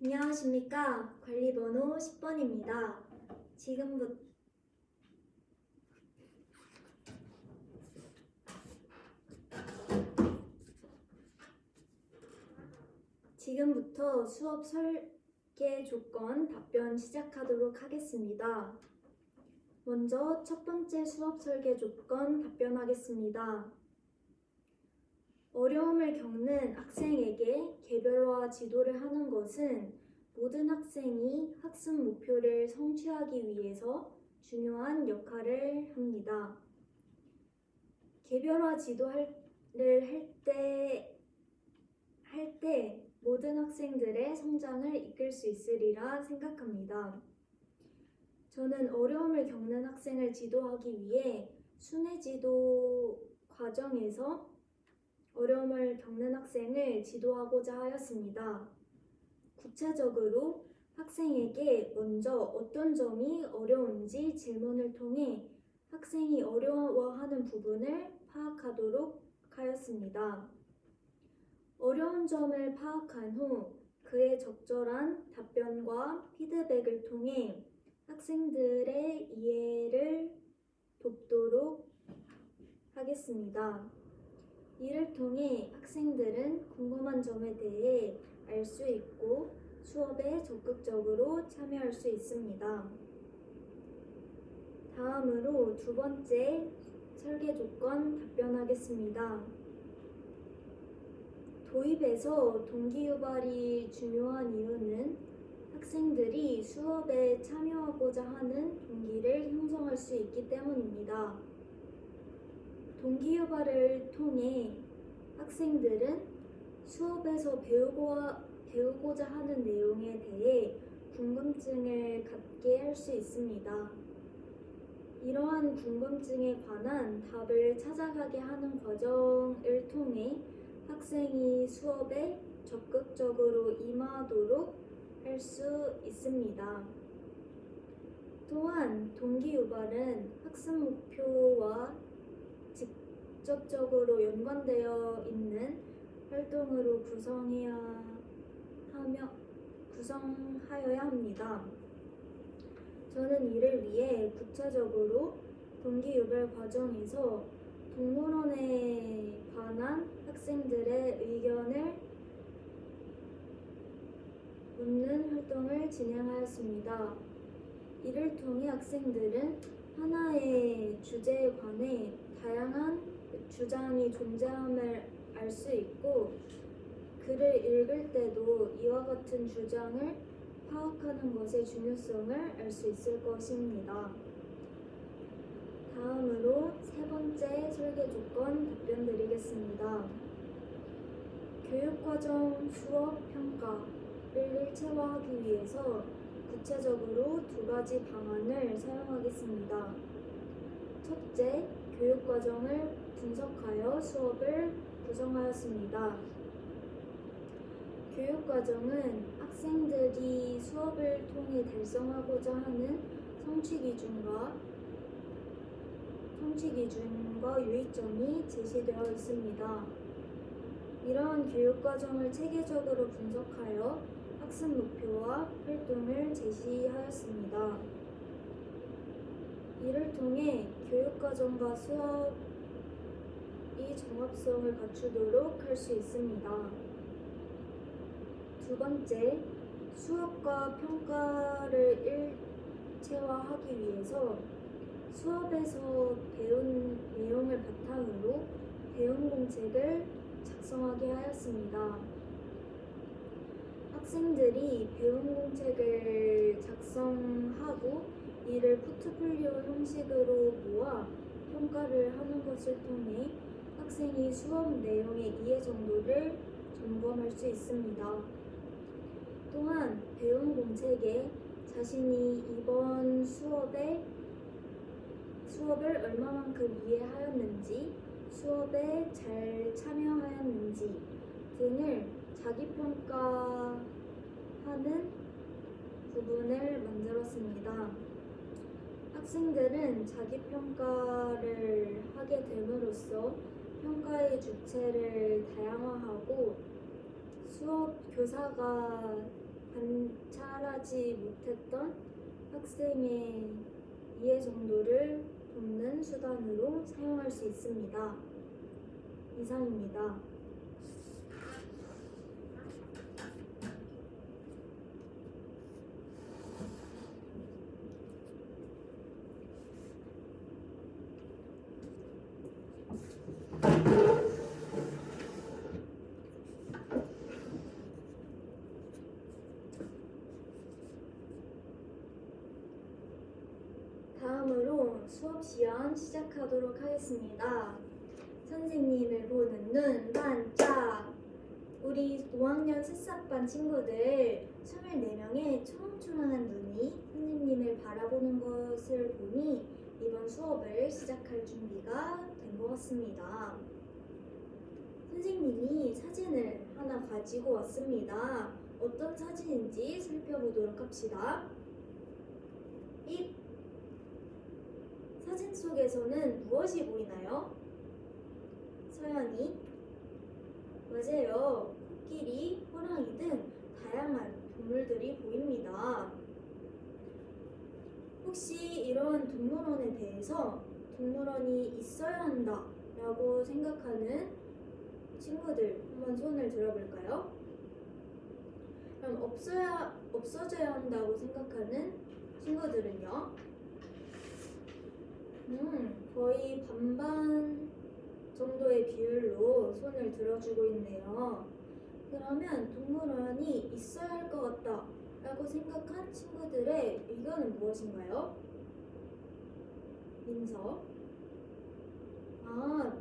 안녕하십니까. 관리번호 10번입니다. 지금부터 수업 설계 조건 답변 시작하도록 하겠습니다. 먼저 첫 번째 수업 설계 조건 답변하겠습니다. 어려움을 겪는 학생에게 개별화 지도를 하는 것은 모든 학생이 학습 목표를 성취하기 위해서 중요한 역할을 합니다. 개별화 지도를 할 때 모든 학생들의 성장을 이끌 수 있으리라 생각합니다. 저는 어려움을 겪는 학생을 지도하기 위해 순회지도 과정에서 어려움을 겪는 학생을 지도하고자 하였습니다. 구체적으로 학생에게 먼저 어떤 점이 어려운지 질문을 통해 학생이 어려워하는 부분을 파악하도록 하였습니다. 어려운 점을 파악한 후 그에 적절한 답변과 피드백을 통해 학생들의 이해를 돕도록 하겠습니다. 이를 통해 학생들은 궁금한 점에 대해 알 수 있고 수업에 적극적으로 참여할 수 있습니다. 다음으로 두 번째 설계 조건 답변하겠습니다. 도입에서 동기유발이 중요한 이유는 학생들이 수업에 참여하고자 하는 동기를 형성할 수 있기 때문입니다. 동기유발을 통해 학생들은 수업에서 배우고자 하는 내용에 대해 궁금증을 갖게 할 수 있습니다. 이러한 궁금증에 관한 답을 찾아가게 하는 과정을 통해 학생이 수업에 적극적으로 임하도록 할 수 있습니다. 또한 동기유발은 학습 목표와 직접적으로 연관되어 있는 활동으로 구성하여야 합니다. 저는 이를 위해 구체적으로 동기유발 과정에서 동물원에 관한 학생들의 의견을 묻는 활동을 진행하였습니다. 이를 통해 학생들은 하나의 주제에 관해 다양한 주장이 존재함을 알 수 있고 글을 읽을 때도 이와 같은 주장을 파악하는 것의 중요성을 알 수 있을 것입니다. 다음으로 세 번째 설계 조건 답변 드리겠습니다. 교육과정 수업 평가를 일체화하기 위해서 구체적으로 두 가지 방안을 사용하겠습니다. 첫째, 교육과정을 분석하여 수업을 구성하였습니다. 교육과정은 학생들이 수업을 통해 달성하고자 하는 성취기준과 유의점이 제시되어 있습니다. 이러한 교육과정을 체계적으로 분석하여 학습 목표와 활동을 제시하였습니다. 이를 통해 교육과정과 수업이 정합성을 갖추도록 할 수 있습니다. 두 번째, 수업과 평가를 일체화하기 위해서 수업에서 배운 내용을 바탕으로 배운 공책을 작성하게 하였습니다. 학생들이 배운 공책을 작성하고 이를 포트폴리오 형식으로 모아 평가를 하는 것을 통해 학생이 수업 내용의 이해 정도를 점검할 수 있습니다. 또한 배운 공책에 자신이 이번 수업을 얼마만큼 이해하였는지, 수업에 잘 참여하였는지 등을 자기평가하는 부분을 만들었습니다. 학생들은 자기평가를 하게 됨으로써 평가의 주체를 다양화하고 수업 교사가 관찰하지 못했던 학생의 이해 정도를 돕는 수단으로 사용할 수 있습니다. 이상입니다. 다음으로 수업 시연 시작하도록 하겠습니다. 선생님을 보는 눈 반짝! 우리 5학년 새싹반 친구들 24명의 초롱초롱한 눈이 선생님을 바라보는 것을 보니 이번 수업을 시작할 준비가 된 것 같습니다. 선생님이 사진을 하나 가지고 왔습니다. 어떤 사진인지 살펴보도록 합시다. 이 사진 속에서는 무엇이 보이나요? 서연이? 맞아요. 코끼리, 호랑이 등 다양한 동물들이 보입니다. 혹시 이런 동물원에 대해서 동물원이 있어야 한다 라고 생각하는 친구들 한번 손을 들어볼까요? 그럼 없어져야 한다고 생각하는 친구들은요? 거의 반반 정도의 비율로 손을 들어주고 있네요. 그러면 동물원이 있어야 할 것 같다 라고 생각한 친구들의 의견은 무엇인가요? 민서.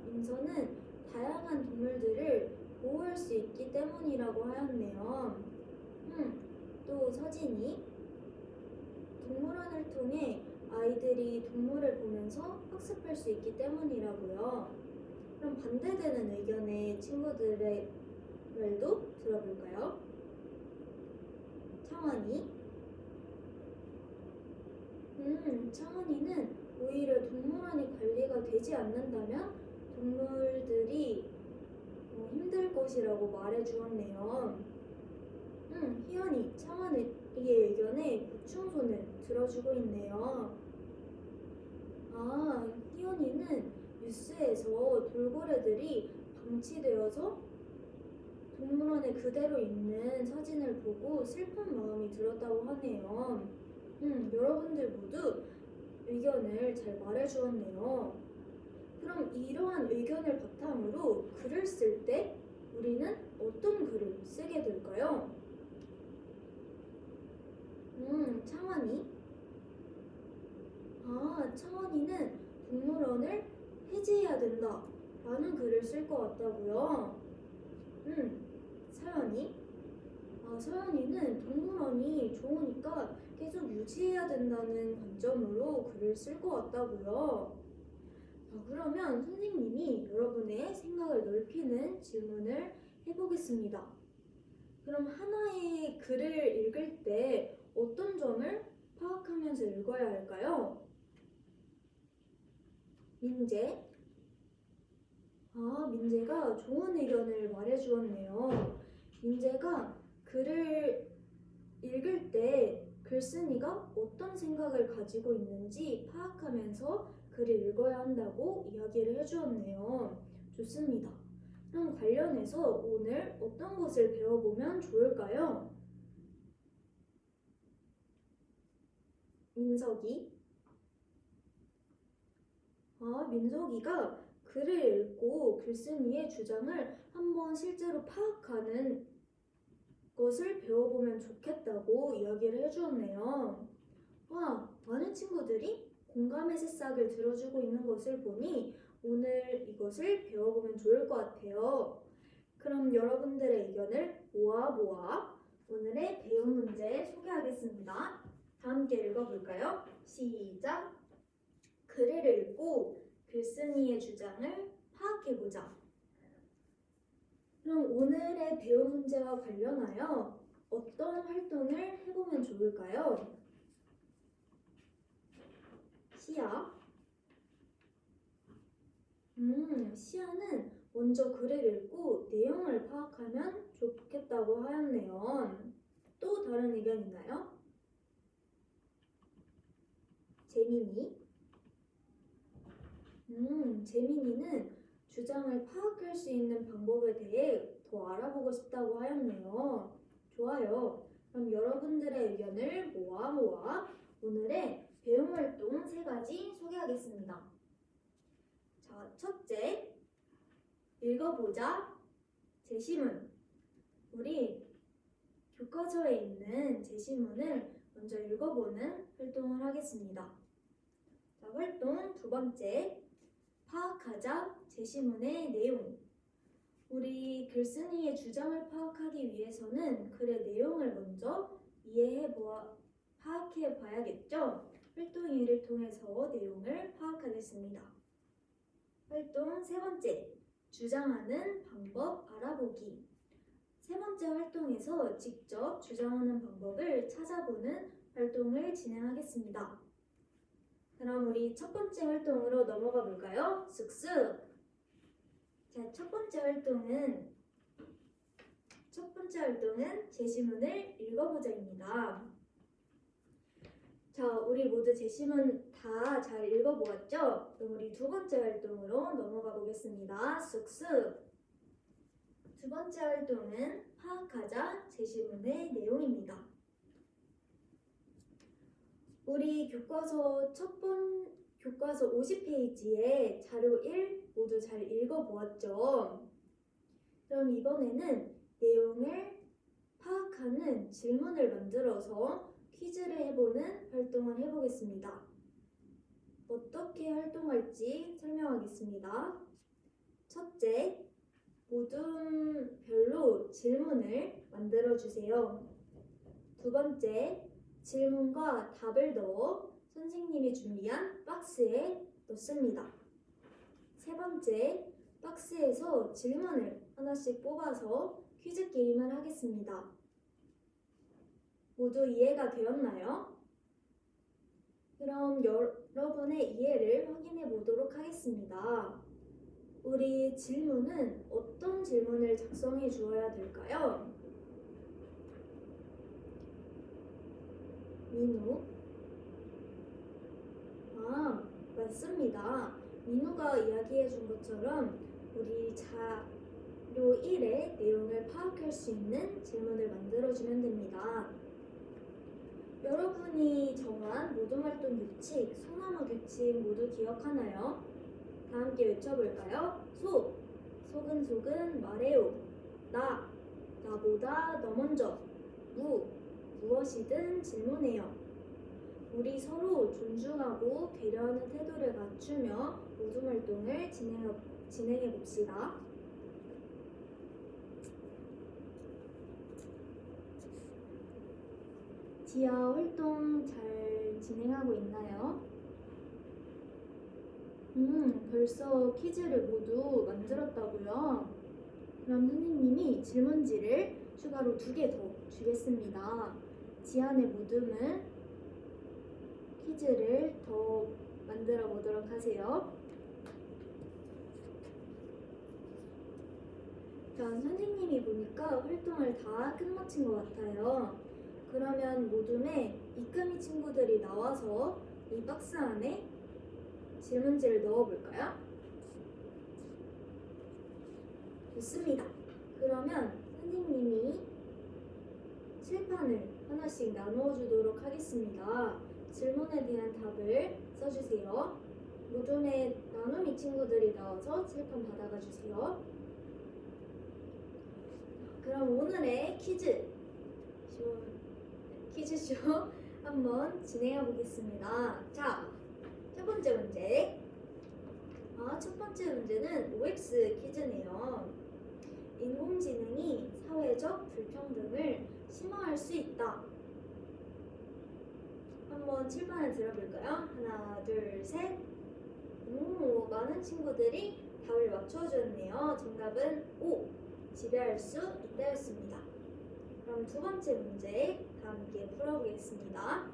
민서는 다양한 동물들을 보호할 수 있기 때문이라고 하였네요. 또 서진이. 동물원을 통해 아이들이 동물을 보면서 학습할 수 있기 때문이라고요. 그럼 반대되는 의견의 친구들의 말도 들어볼까요? 창원이. 창원이는 오히려 동물원이 관리가 되지 않는다면 동물들이 힘들 것이라고 말해주었네요. 희연이, 창원이의 의견에 보충손을 들어주고 있네요. 희연이는 뉴스에서 돌고래들이 방치되어서 동물원에 그대로 있는 사진을 보고 슬픈 마음이 들었다고 하네요. 여러분들 모두 의견을 잘 말해주었네요. 그럼 이러한 의견을 바탕으로 글을 쓸 때 우리는 어떤 글을 쓰게 될까요? 창원이. 창원이는 동물원을 폐지해야 된다 라는 글을 쓸 것 같다고요. 서연이. 서연이는 동물원이 좋으니까 계속 유지해야 된다는 관점으로 글을 쓸 것 같다고요. 그러면 선생님이 여러분의 생각을 넓히는 질문을 해보겠습니다. 그럼 하나의 글을 읽을 때 어떤 점을 파악하면서 읽어야 할까요? 민재. 민재가 좋은 의견을 말해주었네요. 민재가 글을 읽을 때 글쓴이가 어떤 생각을 가지고 있는지 파악하면서 글을 읽어야 한다고 이야기를 해주었네요. 좋습니다. 그럼 관련해서 오늘 어떤 것을 배워보면 좋을까요? 민석이. 민석이가 글을 읽고 글쓴이의 주장을 한번 실제로 파악하는 것을 배워보면 좋겠다고 이야기를 해주었네요. 많은 친구들이 공감의 새싹을 들어주고 있는 것을 보니 오늘 이것을 배워보면 좋을 것 같아요. 그럼 여러분들의 의견을 모아 오늘의 배운 문제 소개하겠습니다. 다 함께 읽어볼까요? 시작! 글을 읽고 글쓴이의 주장을 파악해보자. 그럼 오늘의 배운 문제와 관련하여 어떤 활동을 해보면 좋을까요? 시야. 시야는 먼저 글을 읽고 내용을 파악하면 좋겠다고 하였네요. 또 또 다른 의견 있나요? 재민이. 재민이는 주장을 파악할 수 있는 방법에 대해 더 알아보고 싶다고 하였네요. 좋아요. 그럼 여러분들의 의견을 모아 오늘의 배움 활동 3가지 소개하겠습니다. 자, 첫째, 읽어보자. 제시문. 우리 교과서에 있는 제시문을 먼저 읽어보는 활동을 하겠습니다. 자, 활동 2번째, 파악하자. 제시문의 내용. 우리 글쓴이의 주장을 파악하기 위해서는 글의 내용을 먼저 파악해 봐야겠죠? 활동 2를 통해서 내용을 파악하겠습니다. 활동 3번째, 주장하는 방법 알아보기. 3번째 활동에서 직접 주장하는 방법을 찾아보는 활동을 진행하겠습니다. 그럼 우리 첫 번째 활동으로 넘어가 볼까요? 쓱쓱! 자, 첫 번째 활동은 제시문을 읽어보자입니다. 자, 우리 모두 제시문 다 잘 읽어보았죠? 그럼 우리 두 번째 활동으로 넘어가 보겠습니다. 쓱쓱! 두 번째 활동은 파악하자. 제시문의 내용입니다. 우리 교과서 50페이지에 자료 1 모두 잘 읽어보았죠? 그럼 이번에는 내용을 파악하는 질문을 만들어서 퀴즈를 해보는 활동을 해보겠습니다. 어떻게 활동할지 설명하겠습니다. 첫째, 모둠별로 질문을 만들어주세요. 두 번째, 질문과 답을 넣어 선생님이 준비한 박스에 넣습니다. 세 번째, 박스에서 질문을 하나씩 뽑아서 퀴즈 게임을 하겠습니다. 모두 이해가 되었나요? 그럼 여러분의 이해를 확인해 보도록 하겠습니다. 우리 질문은 어떤 질문을 작성해 주어야 될까요? 민우? 맞습니다. 민우가 이야기해 준 것처럼 우리 자료 1의 내용을 파악할 수 있는 질문을 만들어주면 됩니다. 여러분이 정한 모둠활동 규칙, 소나무 규칙 모두 기억하나요? 다 함께 외쳐볼까요? 속은 말해요. 나보다 너 먼저. 무엇이든 질문해요. 우리 서로 존중하고 배려하는 태도를 갖추며 모둠 활동을 진행해 봅시다. 지하 활동 잘 진행하고 있나요? 벌써 퀴즈를 모두 만들었다고요? 그럼 선생님이 질문지를 추가로 2개 더 주겠습니다. 지안의 모둠을 퀴즈를 더 만들어 보도록 하세요. 그럼 선생님이 보니까 활동을 다 끝마친 것 같아요. 그러면 모둠에 이금희 친구들이 나와서 이 박스 안에 질문지를 넣어볼까요? 좋습니다. 그러면 선생님이 칠판을 하나씩 나누어 주도록 하겠습니다. 질문에 대한 답을 써주세요. 모둠에 나눔이 친구들이 나와서 칠판 받아가 주세요. 그럼 오늘의 퀴즈쇼 한번 진행해 보겠습니다. 자, 첫 번째 문제. 첫 번째 문제는 OX 퀴즈네요. 인공지능이 사회적 불평등을 심화할 수 있다. 한번 칠판을 들어볼까요? 하나, 둘, 셋. 많은 친구들이 답을 맞춰주었네요. 정답은 O. 지배할 수 있다였습니다. 그럼 두 번째 문제 다 함께 풀어보겠습니다.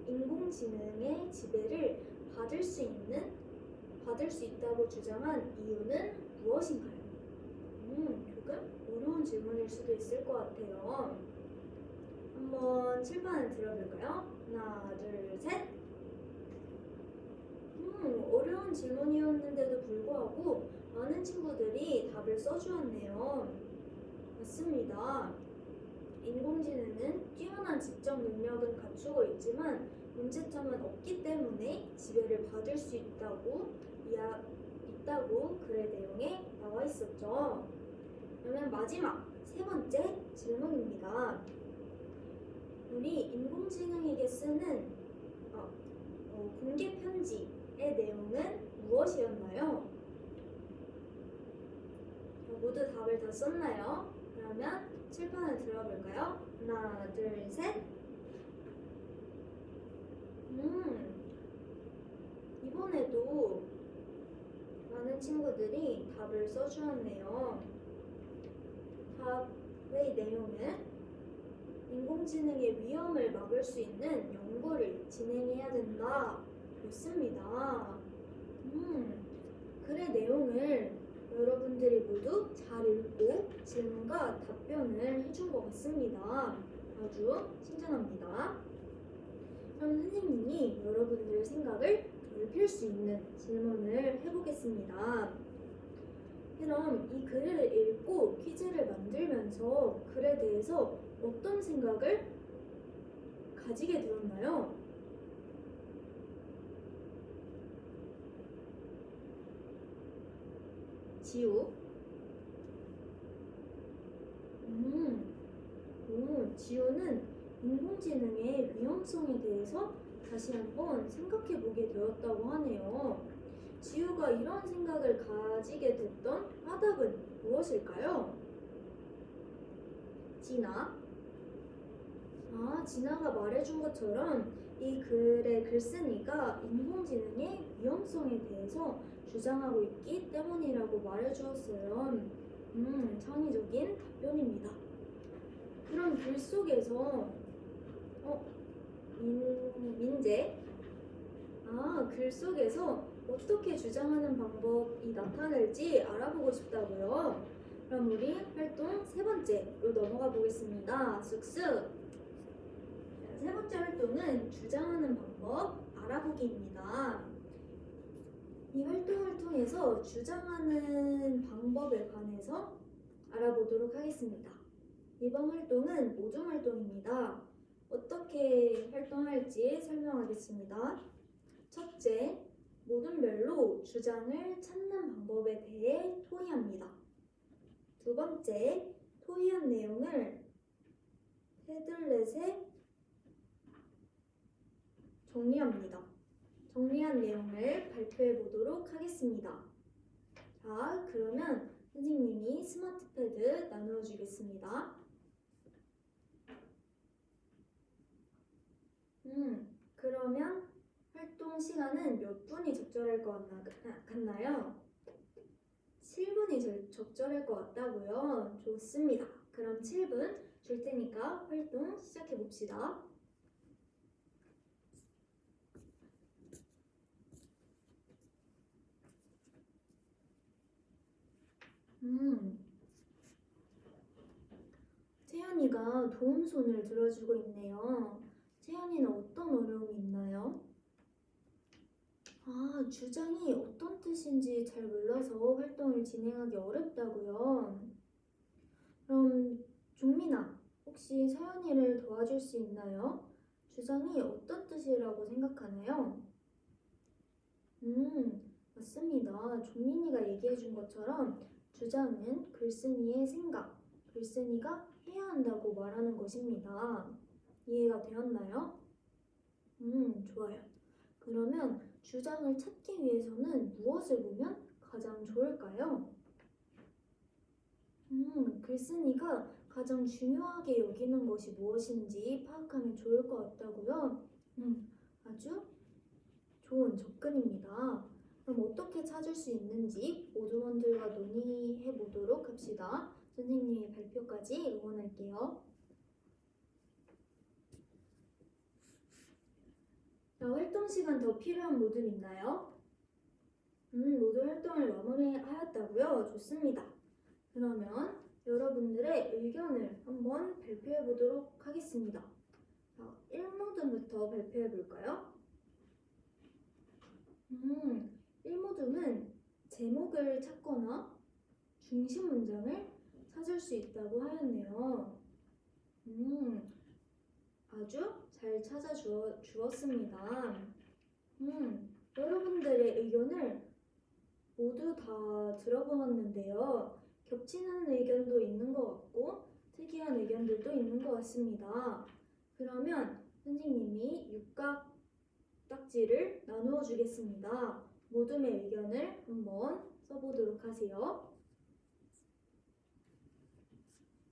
인공지능의 지배를 받을 수 있는 받을 수 있다고 주장한 이유는 무엇인가요? 조금 어려운 질문일 수도 있을 것 같아요. 한번 칠판을 들어볼까요? 하나, 둘, 셋. 어려운 질문이었는데도 불구하고 많은 친구들이 답을 써주었네요. 맞습니다. 인공지능은 뛰어난 직접 능력은 갖추고 있지만 문제점은 없기 때문에 지배를 받을 수 있다고 글의 내용에 나와 있었죠. 그러면 마지막 세 번째 질문입니다. 우리 인공지능에게 쓰는 공개 편지의 내용은 무엇이었나요? 모두 답을 다 썼나요? 그러면 칠판을 들어볼까요? 하나, 둘, 셋. 이번에도 많은 친구들이 답을 써주었네요. 답의 내용은 인공지능의 위험을 막을 수 있는 연구를 진행해야 된다. 였습니다. 글의 내용을 여러분들이 모두 잘 읽고 질문과 답변을 해준 것 같습니다. 아주 친절합니다. 그럼 선생님이 여러분들의 생각을 넓힐 수 있는 질문을 해보겠습니다. 그럼 이 글을 읽고 퀴즈를 만들면서 글에 대해서 어떤 생각을 가지게 되었나요? 지우. 지우는 인공지능의 위험성에 대해서 다시 한번 생각해 보게 되었다고 하네요. 지우가 이런 생각을 가지게 됐던 화답은 무엇일까요? 진아가 말해준 것처럼 이 글의 글쓴이가 인공지능의 위험성에 대해서 주장하고 있기 때문이라고 말해주었어요. 창의적인 답변입니다. 그럼 글 속에서 민재. 글 속에서 어떻게 주장하는 방법이 나타날지 알아보고 싶다고요. 그럼 우리 활동 세 번째로 넘어가 보겠습니다. 쑥쑥. 세 번째 활동은 주장하는 방법 알아보기입니다. 이 활동을 통해서 주장하는 방법에 관해서 알아보도록 하겠습니다. 이번 활동은 모둠 활동입니다. 어떻게 활동할지 설명하겠습니다. 첫째, 모둠별로 주장을 찾는 방법에 대해 토의합니다. 두 번째, 토의한 내용을 헤들렛에 정리합니다. 정리한 내용을 발표해 보도록 하겠습니다. 자, 그러면 선생님이 스마트 패드 나누어 주겠습니다. 그러면 활동 시간은 몇 분이 적절할 것 같나요? 7분이 적절할 것 같다고요? 좋습니다. 그럼 7분 줄 테니까 활동 시작해 봅시다. 채연이가 도움손을 들어주고 있네요. 채연이는 어떤 어려움이 있나요? 주장이 어떤 뜻인지 잘 몰라서 활동을 진행하기 어렵다고요. 그럼 종민아, 혹시 서연이를 도와줄 수 있나요? 주장이 어떤 뜻이라고 생각하나요? 맞습니다. 종민이가 얘기해준 것처럼 주장은 글쓴이의 생각, 글쓴이가 해야 한다고 말하는 것입니다. 이해가 되었나요? 좋아요. 그러면 주장을 찾기 위해서는 무엇을 보면 가장 좋을까요? 글쓴이가 가장 중요하게 여기는 것이 무엇인지 파악하면 좋을 것 같다고요? 아주 좋은 접근입니다. 그럼 어떻게 찾을 수 있는지 모두원들과 논의해 보도록 합시다. 선생님의 발표까지 응원할게요. 활동 시간 더 필요한 모둠 있나요? 모두 활동을 마무리하였다고요? 좋습니다. 그러면 여러분들의 의견을 한번 발표해 보도록 하겠습니다. 자, 1모듬부터 발표해 볼까요? 1모듬은 제목을 찾거나 중심 문장을 찾을 수 있다고 하였네요. 아주 잘 찾아 주었습니다. 여러분들의 의견을 모두 다 들어보았는데요. 겹치는 의견도 있는 것 같고 특이한 의견들도 있는 것 같습니다. 그러면 선생님이 육각 딱지를 나누어 주겠습니다. 모둠의 의견을 한번 써보도록 하세요.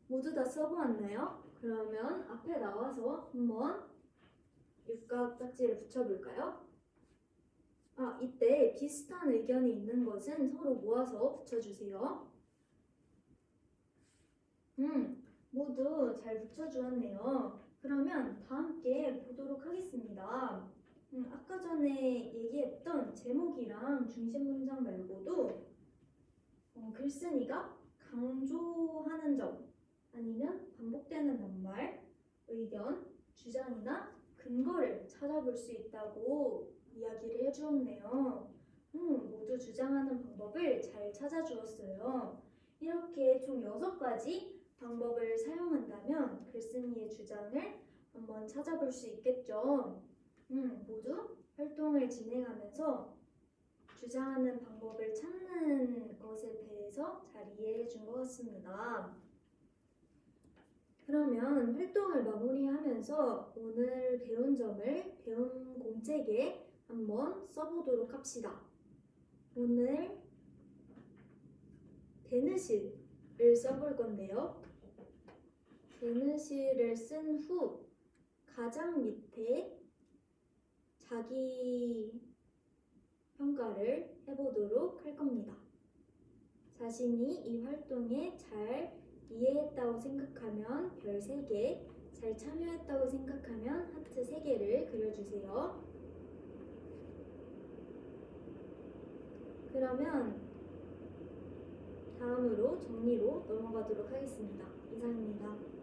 모두 다 써보았나요? 그러면 앞에 나와서 한번 육각 딱지를 붙여볼까요? 이때 비슷한 의견이 있는 것은 서로 모아서 붙여주세요. 모두 잘 붙여주었네요. 그러면 다 함께 보도록 하겠습니다. 아까 전에 얘기했던 제목이랑 중심 문장 말고도 글쓴이가 강조하는 점 아니면 반복되는 낱말, 의견, 주장이나 근거를 찾아볼 수 있다고 이야기를 해주었네요. 모두 주장하는 방법을 잘 찾아주었어요. 이렇게 총 6가지 방법을 사용한다면 글쓴이의 주장을 한번 찾아볼 수 있겠죠. 모두 활동을 진행하면서 주장하는 방법을 찾는 것에 대해서 잘 이해해 준 것 같습니다. 그러면 활동을 마무리하면서 오늘 배운 점을 배움 공책에 한번 써보도록 합시다. 오늘 되느실을 써볼 건데요. 되느실을 쓴 후 가장 밑에 자기 평가를 해보도록 할 겁니다. 자신이 이 활동에 잘 이해했다고 생각하면 별 3개, 잘 참여했다고 생각하면 하트 3개를 그려주세요. 그러면 다음으로 정리로 넘어가도록 하겠습니다. 이상입니다.